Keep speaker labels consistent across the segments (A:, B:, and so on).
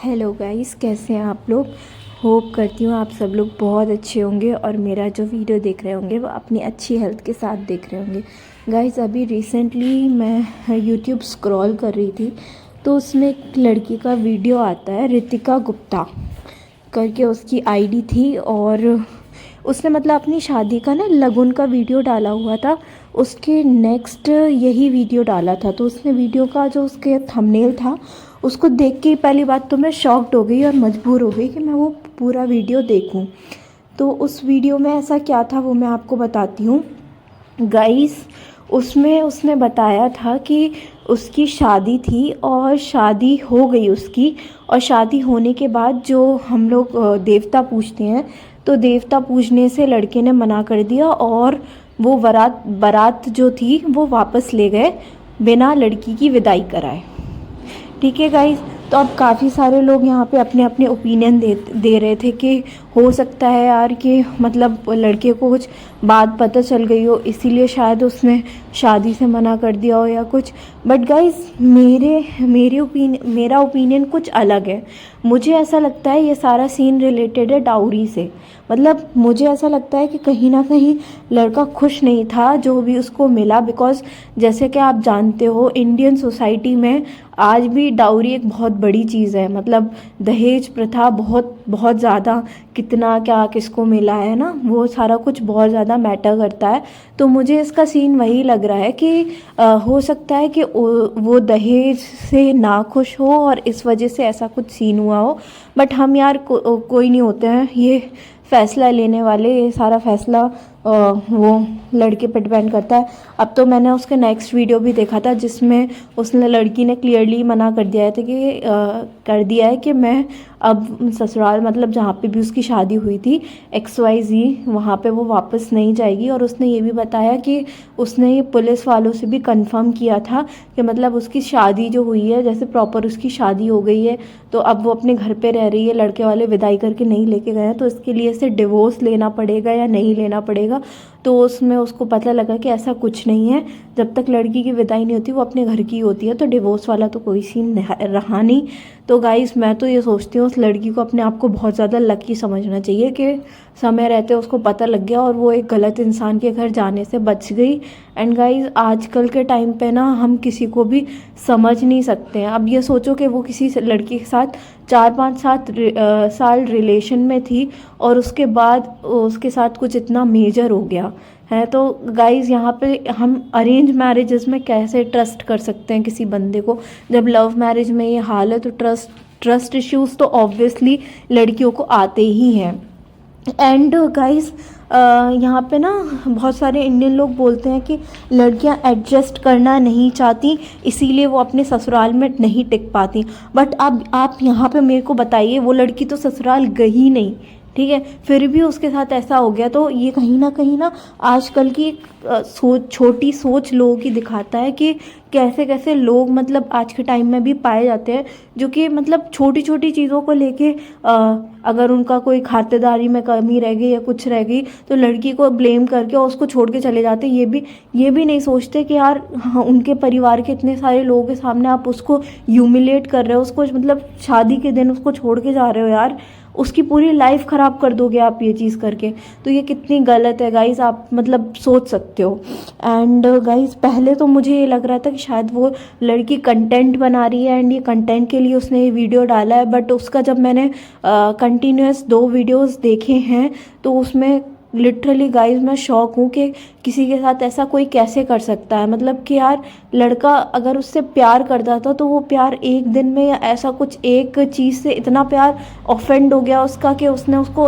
A: Hello guys, कैसे हैं आप लोग। होप करती हूँ आप सब लोग बहुत अच्छे होंगे और मेरा जो वीडियो देख रहे होंगे वो अपनी अच्छी हेल्थ के साथ देख रहे होंगे। गाइस, अभी रिसेंटली मैं यूट्यूब स्क्रॉल कर रही थी तो उसमें एक लड़की का वीडियो आता है, रितिका गुप्ता करके उसकी आईडी थी। और उसने मतलब अपनी शादी का ना लगन का वीडियो डाला हुआ था। उसके नेक्स्ट यही वीडियो डाला था, तो उसने वीडियो का जो उसके थंबनेल था उसको देख के ही पहली बात तो मैं शॉक्ड हो गई और मजबूर हो गई कि मैं वो पूरा वीडियो देखूं। तो उस वीडियो में ऐसा क्या था वो मैं आपको बताती हूँ गाइस। उसमें उसने बताया था कि उसकी शादी थी और शादी हो गई उसकी, और शादी होने के बाद जो हम लोग देवता पूजते हैं, तो देवता पूजने से लड़के ने मना कर दिया और वो बारात जो थी वो वापस ले गए बिना लड़की की विदाई कराए। ठीक है गाइस, तो अब काफ़ी सारे लोग यहाँ पे अपने अपने ओपिनियन दे रहे थे कि हो सकता है यार कि मतलब लड़के को कुछ बात पता चल गई हो, इसीलिए शायद उसने शादी से मना कर दिया हो या कुछ। बट गाइस, मेरा ओपिनियन कुछ अलग है। मुझे ऐसा लगता है ये सारा सीन रिलेटेड है डाउरी से। मतलब मुझे ऐसा लगता है कि कहीं ना कहीं लड़का खुश नहीं था जो भी उसको मिला, बिकॉज जैसे कि आप जानते हो इंडियन सोसाइटी में आज भी डाउरी एक बहुत बड़ी चीज़ है। मतलब दहेज प्रथा बहुत बहुत ज़्यादा, कितना क्या किसको मिला है ना, वो सारा कुछ बहुत ज़्यादा मैटर करता है। तो मुझे इसका सीन वही लग रहा है कि हो सकता है कि वो दहेज से नाखुश हो और इस वजह से ऐसा कुछ सीन हुआ हो। बट हम यार कोई नहीं होते हैं ये फ़ैसला लेने वाले, ये सारा फ़ैसला वो लड़के पे डिपेंड करता है। अब तो मैंने उसके नेक्स्ट वीडियो भी देखा था जिसमें उसने लड़की ने क्लियरली मना कर दिया है कि मैं अब ससुराल, मतलब जहाँ पे भी उसकी शादी हुई थी XYZ, वहाँ पे वो वापस नहीं जाएगी। और उसने ये भी बताया कि उसने ये पुलिस वालों से भी कंफर्म किया था कि मतलब उसकी शादी जो हुई है, जैसे प्रॉपर उसकी शादी हो गई है, तो अब वो अपने घर पे रह रही है, लड़के वाले विदाई करके नहीं लेके गए हैं, तो इसके लिए इसे डिवोर्स लेना पड़ेगा या नहीं लेना पड़ेगा। तो उसमें उसको पता लगा कि ऐसा कुछ नहीं है, जब तक लड़की की विदाई नहीं होती वो अपने घर की होती है, तो डिवोर्स वाला तो कोई सीन रहा नहीं। तो गाइस, मैं तो ये सोचती हूँ उस लड़की को अपने आप को बहुत ज़्यादा लकी समझना चाहिए कि समय रहते उसको पता लग गया और वो एक गलत इंसान के घर जाने से बच गई। एंड गाइस, आजकल के टाइम पे ना हम किसी को भी समझ नहीं सकते हैं। अब ये सोचो कि वो किसी लड़की के साथ 4-5 साल रिलेशन में थी और उसके बाद उसके साथ कुछ इतना मेजर हो गया है। तो गाइज़, यहाँ पे हम अरेंज मैरिजेस में कैसे ट्रस्ट कर सकते हैं किसी बंदे को, जब लव मैरिज में ये हाल है। तो ट्रस्ट इश्यूज़ तो ऑब्वियसली लड़कियों को आते ही हैं। एंड गाइस, यहाँ पे ना बहुत सारे इंडियन लोग बोलते हैं कि लड़कियाँ एडजस्ट करना नहीं चाहती, इसीलिए वो अपने ससुराल में नहीं टिक पाती। बट अब आप यहाँ पे मेरे को बताइए, वो लड़की तो ससुराल गई नहीं, ठीक है, फिर भी उसके साथ ऐसा हो गया। तो ये कहीं ना आजकल की छोटी सोच लोगों की दिखाता है कि कैसे कैसे लोग मतलब आज के टाइम में भी पाए जाते हैं, जो कि मतलब छोटी छोटी चीज़ों को लेके अगर उनका कोई खातिरदारी में कमी रह गई या कुछ रह गई तो लड़की को ब्लेम करके और उसको छोड़ के चले जाते हैं। ये भी नहीं सोचते कि यार हाँ, उनके परिवार के इतने सारे लोगों के सामने आप उसको ह्यूमिलेट कर रहे हो, उसको मतलब शादी के दिन उसको छोड़ के जा रहे हो यार, उसकी पूरी लाइफ ख़राब कर दोगे आप ये चीज़ करके। तो ये कितनी गलत है गाइज़, आप मतलब सोच सकते हो। एंड गाइज़, पहले तो मुझे ये लग रहा था कि शायद वो लड़की कंटेंट बना रही है एंड ये कंटेंट के लिए उसने ये वीडियो डाला है। बट उसका जब मैंने कंटिन्यूस 2 वीडियोस देखे हैं तो उसमें लिटरली गाइज मैं शॉक हूँ कि किसी के साथ ऐसा कोई कैसे कर सकता है। मतलब कि यार, लड़का अगर उससे प्यार करता था तो वो प्यार एक दिन में या ऐसा कुछ एक चीज़ से इतना प्यार ऑफेंड हो गया उसका कि उसने उसको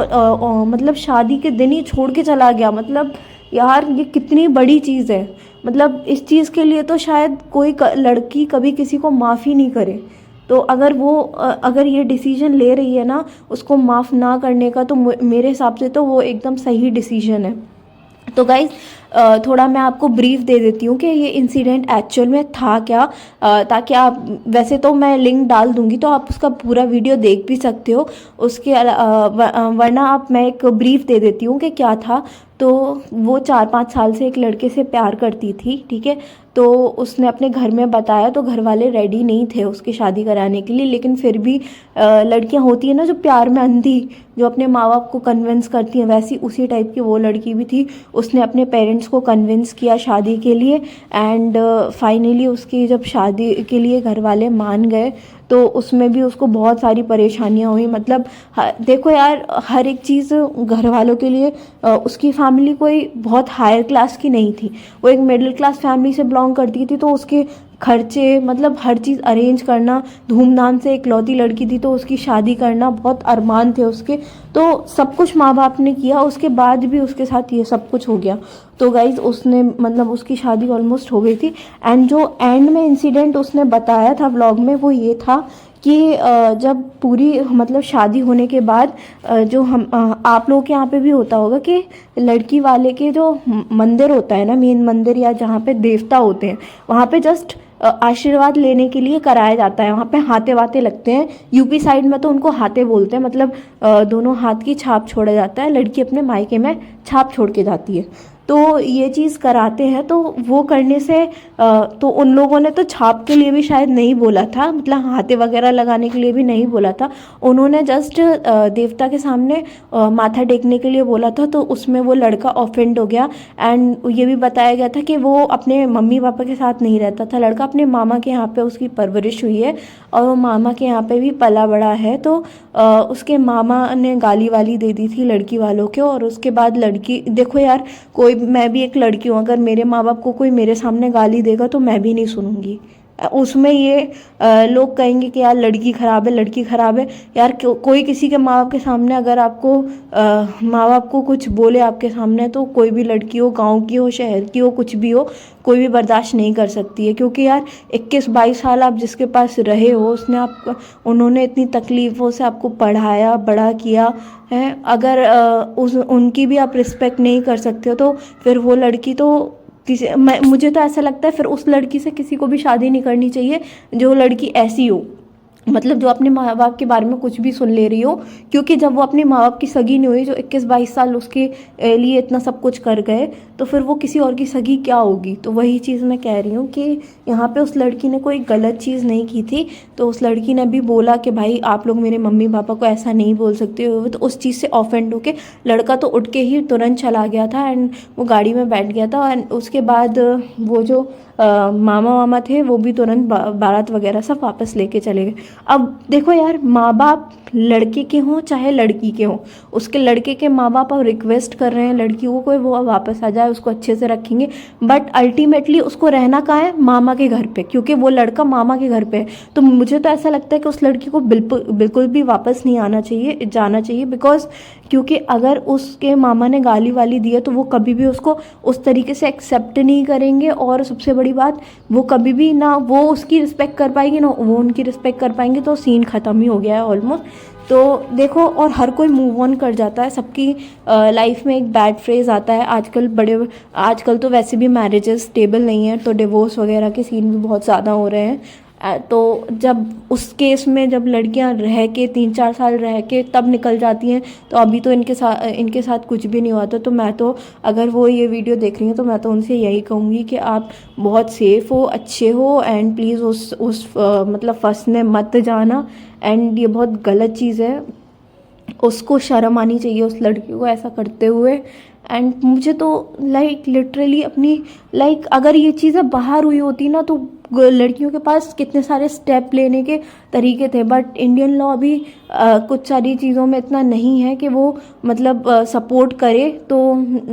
A: मतलब शादी के दिन ही छोड़ के चला गया। मतलब यार, ये कितनी बड़ी चीज़ है। मतलब इस चीज़ के लिए तो शायद कोई लड़की कभी किसी को माफ़ी नहीं करे। तो अगर ये डिसीजन ले रही है ना उसको माफ़ ना करने का, तो मेरे हिसाब से तो वो एकदम सही डिसीजन है। तो गाइज़, थोड़ा मैं आपको ब्रीफ दे देती हूँ कि ये इंसिडेंट एक्चुअल में था क्या, ताकि आप, वैसे तो मैं लिंक डाल दूँगी तो आप उसका पूरा वीडियो देख भी सकते हो। उसके वरना मैं एक ब्रीफ दे देती हूँ कि क्या था। तो वो 4-5 साल से एक लड़के से प्यार करती थी, ठीक है। तो उसने अपने घर में बताया, तो घर वाले रेडी नहीं थे उसकी शादी कराने के लिए, लेकिन फिर भी लड़कियां होती है ना जो प्यार में अंधी, जो अपने माँ बाप को कन्विंस करती हैं, वैसी उसी टाइप की वो लड़की भी थी। उसने अपने पेरेंट्स को कन्विंस किया शादी के लिए, एंड फाइनली उसकी जब शादी के लिए घर वाले मान गए, तो उसमें भी उसको बहुत सारी परेशानियां हुई। मतलब देखो यार, हर एक चीज़ घर वालों के लिए, उसकी फैमिली कोई बहुत हायर क्लास की नहीं थी, वो एक मिडिल क्लास फैमिली से बिलोंग करती थी। तो उसके खर्चे, मतलब हर चीज़ अरेंज करना, धूमधाम से, इकलौती लड़की थी तो उसकी शादी करना, बहुत अरमान थे उसके। तो सब कुछ माँ बाप ने किया, उसके बाद भी उसके साथ ये सब कुछ हो गया। तो गाइज उसने, मतलब उसकी शादी ऑलमोस्ट हो गई थी, एंड जो एंड में इंसिडेंट उसने बताया था व्लॉग में, वो ये था कि जब पूरी, मतलब शादी होने के बाद, जो हम आप लोगों के यहाँ पे भी होता होगा कि लड़की वाले के जो मंदिर होता है ना, मेन मंदिर, या जहाँ पे देवता होते हैं, वहाँ पे जस्ट आशीर्वाद लेने के लिए कराया जाता है। वहाँ पे हाथे वाते लगते हैं, यूपी साइड में तो उनको हाथे बोलते हैं। मतलब दोनों हाथ की छाप छोड़ा जाता है, लड़की अपने मायके में छाप छोड़ के जाती है। तो ये चीज़ कराते हैं, तो वो करने से तो उन लोगों ने तो छाप के लिए भी शायद नहीं बोला था, मतलब हाथे वगैरह लगाने के लिए भी नहीं बोला था। उन्होंने जस्ट देवता के सामने माथा टेकने के लिए बोला था। तो उसमें वो लड़का ऑफेंड हो गया, एंड ये भी बताया गया था कि वो अपने मम्मी पापा के साथ नहीं रहता था, लड़का अपने मामा के यहाँ पे उसकी परवरिश हुई है, और वो मामा के यहाँ पे भी पला बड़ा है। तो उसके मामा ने गाली वाली दे दी थी लड़की वालों के, और उसके बाद लड़की, देखो यार, कोई, मैं भी एक लड़की हूँ, अगर मेरे माँ बाप को कोई मेरे सामने गाली देगा तो मैं भी नहीं सुनूंगी। उसमें ये लोग कहेंगे कि यार लड़की ख़राब है, लड़की ख़राब है। यार कोई किसी के माँ बाप के सामने अगर आपको माँ बाप को कुछ बोले आपके सामने, तो कोई भी लड़की हो, गांव की हो, शहर की हो, कुछ भी हो, कोई भी बर्दाश्त नहीं कर सकती है। क्योंकि यार 21-22 साल आप जिसके पास रहे हो, उसने आप, उन्होंने इतनी तकलीफ़ों से आपको पढ़ाया, बड़ा किया है, अगर उनकी भी आप रिस्पेक्ट नहीं कर सकते हो, तो फिर वो लड़की तो मुझे तो ऐसा लगता है फिर उस लड़की से किसी को भी शादी नहीं करनी चाहिए जो लड़की ऐसी हो, मतलब जो अपने माँ बाप के बारे में कुछ भी सुन ले रही हो। क्योंकि जब वो अपने माँ बाप की सगी नहीं हुई, जो 21-22 साल उसके लिए इतना सब कुछ कर गए, तो फिर वो किसी और की सगी क्या होगी। तो वही चीज़ मैं कह रही हूँ कि यहाँ पे उस लड़की ने कोई गलत चीज़ नहीं की थी। तो उस लड़की ने भी बोला कि भाई आप लोग मेरे मम्मी पापा को ऐसा नहीं बोल सकते हो। तो उस चीज़ से ऑफेंड होके लड़का तो उठ के ही तुरंत चला गया था, एंड वो गाड़ी में बैठ गया था। एंड उसके बाद वो जो मामा वामा थे, वो भी तुरंत बारात वगैरह सब वापस लेके चले गए। अब देखो यार, माँ बाप लड़के के हों चाहे लड़की के हों, उसके लड़के के माँ बाप अब रिक्वेस्ट कर रहे हैं लड़की को कोई वो वापस आ जाए, उसको अच्छे से रखेंगे, बट अल्टीमेटली उसको रहना कहाँ है, मामा के घर पे, क्योंकि वो लड़का मामा के घर पे है। तो मुझे तो ऐसा लगता है कि उस लड़की को बिल्कुल भी वापस नहीं आना चाहिए, जाना चाहिए। बिकॉज क्योंकि अगर उसके मामा ने गाली वाली दी है, तो वो कभी भी उसको उस तरीके से एक्सेप्ट नहीं करेंगे, और सबसे बड़ी बात, वो कभी भी ना वो उसकी रिस्पेक्ट कर पाएंगे ना वो उनकी रिस्पेक्ट कर पाएंगे। तो सीन ख़त्म ही हो गया है ऑलमोस्ट। तो देखो, और हर कोई मूव ऑन कर जाता है। सबकी लाइफ में एक बैड फ्रेज आता है आजकल तो वैसे भी मैरिजेस स्टेबल नहीं है, तो डिवोर्स वगैरह के सीन भी बहुत ज़्यादा हो रहे हैं। तो जब उस केस में जब लड़कियां रह के 3-4 साल रह के तब निकल जाती हैं, तो अभी तो इनके साथ कुछ भी नहीं हुआ था। तो मैं तो, अगर वो ये वीडियो देख रही हैं, तो मैं तो उनसे यही कहूँगी कि आप बहुत सेफ़ हो, अच्छे हो, एंड प्लीज़ उस मतलब फंसने मत जाना। एंड ये बहुत गलत चीज़ है, उसको शर्म आनी चाहिए उस लड़की को ऐसा करते हुए। एंड मुझे तो लिटरली अपनी अगर ये चीज़ें बाहर हुई होती ना, तो लड़कियों के पास कितने सारे स्टेप लेने के तरीके थे। बट इंडियन लॉ भी कुछ सारी चीज़ों में इतना नहीं है कि वो मतलब सपोर्ट करे, तो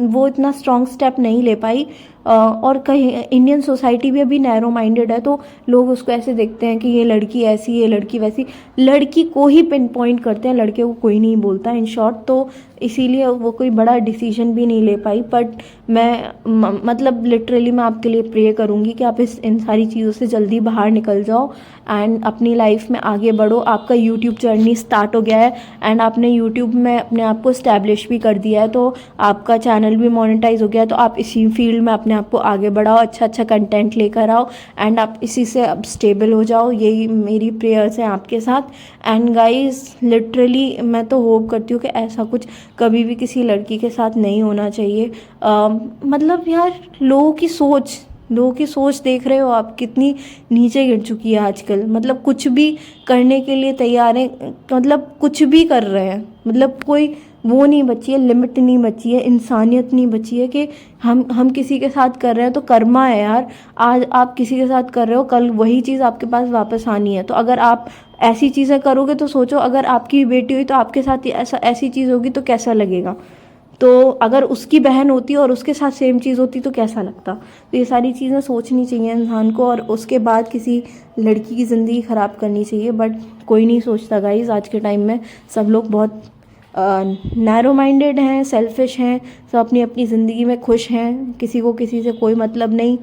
A: वो इतना स्ट्रॉन्ग स्टेप नहीं ले पाई। और कहीं इंडियन सोसाइटी भी अभी नैरो माइंडेड है, तो लोग उसको ऐसे देखते हैं कि ये लड़की ऐसी, ये लड़की वैसी, लड़की को ही पिन पॉइंट करते हैं, लड़के को कोई नहीं बोलता इन शॉर्ट। तो इसीलिए वो कोई बड़ा डिसीजन भी नहीं ले पाई। बट मैं मतलब लिटरली मैं आपके लिए प्रे करूँगी कि आप इन सारी चीज़ों से जल्दी बाहर निकल जाओ, एंड अपनी लाइफ में आगे बढ़ो। आपका यूट्यूब जर्नी स्टार्ट हो गया है, एंड आपने यूट्यूब में अपने आप को इस्टेब्लिश भी कर दिया है, तो आपका चैनल भी मोनेटाइज हो गया है, तो आप इसी फील्ड में अपने अपने आप को आगे बढ़ाओ, अच्छा अच्छा कंटेंट लेकर आओ एंड आप इसी से अब स्टेबल हो जाओ। यही मेरी प्रेयर्स हैं आपके साथ। एंड गाइस लिटरली मैं तो होप करती हूँ कि ऐसा कुछ कभी भी किसी लड़की के साथ नहीं होना चाहिए। मतलब यार लोगों की सोच देख रहे हो आप कितनी नीचे गिर चुकी है आजकल। मतलब कुछ भी करने के लिए तैयार हैं, मतलब कुछ भी कर रहे हैं, मतलब कोई वो नहीं बची है, लिमिट नहीं बची है, इंसानियत नहीं बची है कि हम किसी के साथ कर रहे हैं तो कर्मा है यार। आज आप किसी के साथ कर रहे हो, कल वही चीज़ आपके पास वापस आनी है। तो अगर आप ऐसी चीज़ें करोगे तो सोचो अगर आपकी बेटी हुई तो आपके साथ ऐसी चीज़ होगी तो कैसा लगेगा। तो अगर उसकी बहन होती और उसके साथ सेम चीज़ होती तो कैसा लगता। तो ये सारी चीज़ें सोचनी चाहिए इंसान को और उसके बाद किसी लड़की की ज़िंदगी ख़राब करनी चाहिए। बट कोई नहीं सोचता गाइस, आज के टाइम में सब लोग बहुत नैरो माइंडेड हैं, सेल्फिश हैं, सब अपनी अपनी ज़िंदगी में खुश हैं, किसी को किसी से कोई मतलब नहीं।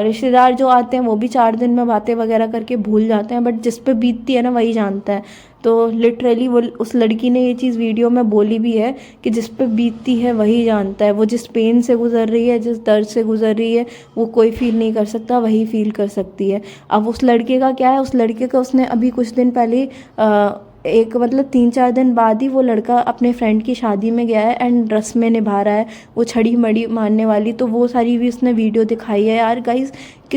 A: रिश्तेदार जो आते हैं वो भी 4 दिन में बातें वगैरह करके भूल जाते हैं, बट जिस पे बीतती है ना वही जानता है। तो लिटरली वो उस लड़की ने ये चीज़ वीडियो में बोली भी है कि जिस पे बीतती है वही जानता है। वो जिस पेन से गुजर रही है, जिस दर्द से गुजर रही है, वो कोई फील नहीं कर सकता, वही फील कर सकती है। अब उस लड़के का क्या है, उस लड़के का उसने अभी कुछ दिन पहले एक मतलब 3-4 दिन बाद ही वो लड़का अपने फ्रेंड की शादी में गया है एंड रस्में निभा रहा है, वो छड़ी मड़ी मारने वाली। तो वो सारी भी उसने वीडियो दिखाई है यार गाइस।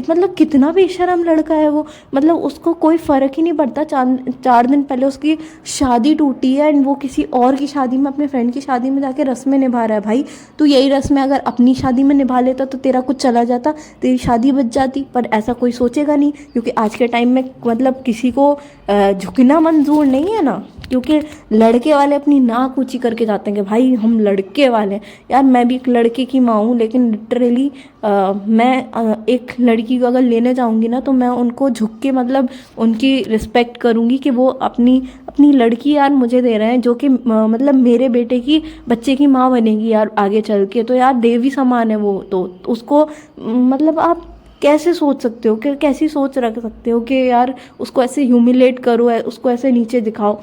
A: मतलब कितना बेशर्म लड़का है वो। मतलब उसको कोई फ़र्क ही नहीं पड़ता। 4 दिन पहले उसकी शादी टूटी है एंड वो किसी और की शादी में, अपने फ्रेंड की शादी में जाके रस्में निभा रहा है। भाई तो यही रस्में अगर अपनी शादी में निभा लेता तो तेरा कुछ चला जाता, तेरी शादी बच जाती। पर ऐसा कोई सोचेगा नहीं, क्योंकि आज के टाइम में मतलब किसी को झुकना मंजूर नहीं है ना। क्योंकि लड़के वाले अपनी नाक ऊंची करके जाते हैं कि भाई हम लड़के वाले हैं। यार मैं भी एक लड़के की माँ हूँ, लेकिन लिटरली मैं एक लड़की को अगर लेने जाऊँगी ना तो मैं उनको झुक के मतलब उनकी रिस्पेक्ट करूँगी कि वो अपनी लड़की यार मुझे दे रहे हैं, जो कि मतलब मेरे बेटे की बच्चे की माँ बनेगी यार आगे चल के। तो यार देवी समान है वो। तो उसको मतलब आप कैसे सोच सकते हो कि कैसी सोच रख सकते हो कि यार उसको ऐसे ह्यूमिलेट करो, उसको ऐसे नीचे दिखाओ।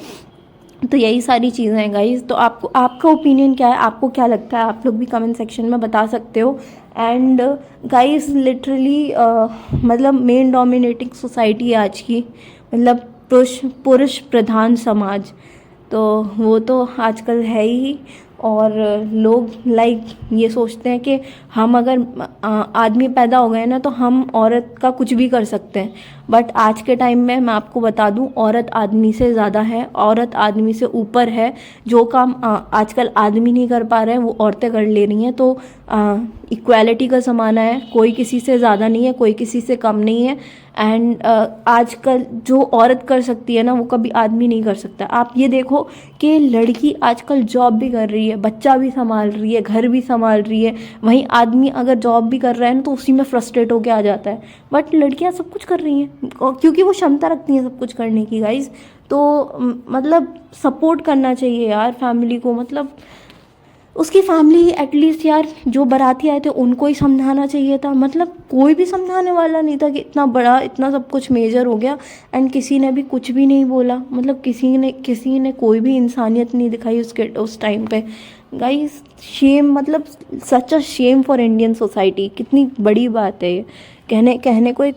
A: तो यही सारी चीज़ें हैं गाइस। तो आपको आपका ओपिनियन क्या है, आपको क्या लगता है, आप लोग भी कमेंट सेक्शन में बता सकते हो। एंड गाइस लिटरली मतलब मेन डोमिनेटिंग सोसाइटी है आज की, मतलब पुरुष प्रधान समाज। तो वो तो आजकल है ही। और लोग लाइक ये सोचते हैं कि हम अगर आदमी पैदा हो गए ना तो हम औरत का कुछ भी कर सकते हैं। बट आज के टाइम में मैं आपको बता दूं, औरत आदमी से ज़्यादा है, औरत आदमी से ऊपर है। जो काम आजकल आदमी नहीं कर पा रहे हैं वो औरतें कर ले रही हैं। तो इक्वालिटी का ज़माना है, कोई किसी से ज़्यादा नहीं है, कोई किसी से कम नहीं है। एंड आजकल जो औरत कर सकती है ना वो कभी आदमी नहीं कर सकता। आप ये देखो कि लड़की आजकल जॉब भी कर रही है, बच्चा भी संभाल रही है, घर भी संभाल रही है। वहीं आदमी अगर जॉब भी कर रहा है ना तो उसी में फ्रस्ट्रेट होके आ जाता है। बट लड़कियां सब कुछ कर रही हैं क्योंकि वो क्षमता रखती हैं सब कुछ करने की गाइज। तो मतलब सपोर्ट करना चाहिए यार फैमिली को। मतलब उसकी फैमिली एटलीस्ट यार जो बाराती आए थे उनको ही समझाना चाहिए था। मतलब कोई भी समझाने वाला नहीं था कि इतना बड़ा इतना सब कुछ मेजर हो गया एंड किसी ने भी कुछ भी नहीं बोला। मतलब किसी ने कोई भी इंसानियत नहीं दिखाई उस टाइम पे। गाइस शेम, मतलब such a shame for Indian society. कितनी बड़ी बात है ये। कहने को एक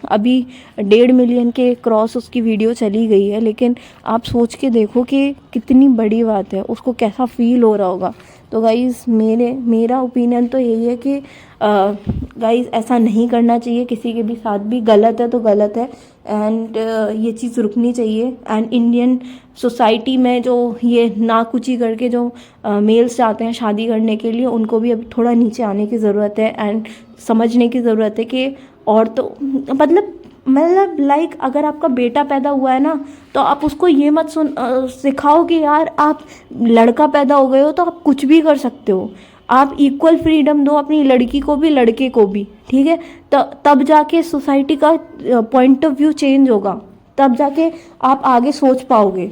A: अभी 1.5 मिलियन के क्रॉस उसकी वीडियो चली गई है, लेकिन आप सोच के देखो कि कितनी बड़ी बात है, उसको कैसा फील हो रहा होगा। तो गाइज़ मेरा ओपिनियन तो यही है कि गाइज़ ऐसा नहीं करना चाहिए किसी के भी साथ भी। गलत है तो गलत है एंड ये चीज़ रुकनी चाहिए। एंड इंडियन सोसाइटी में जो ये नाकुची करके जो मेल्स जाते हैं शादी करने के लिए, उनको भी अभी थोड़ा नीचे आने की ज़रूरत है एंड समझने की ज़रूरत है कि और तो मतलब लाइक अगर आपका बेटा पैदा हुआ है ना तो आप उसको ये मत सिखाओ कि यार आप लड़का पैदा हो गए हो तो आप कुछ भी कर सकते हो। आप इक्वल फ्रीडम दो अपनी लड़की को भी लड़के को भी, ठीक है। तब जाके सोसाइटी का पॉइंट ऑफ व्यू चेंज होगा, तब जाके आप आगे सोच पाओगे।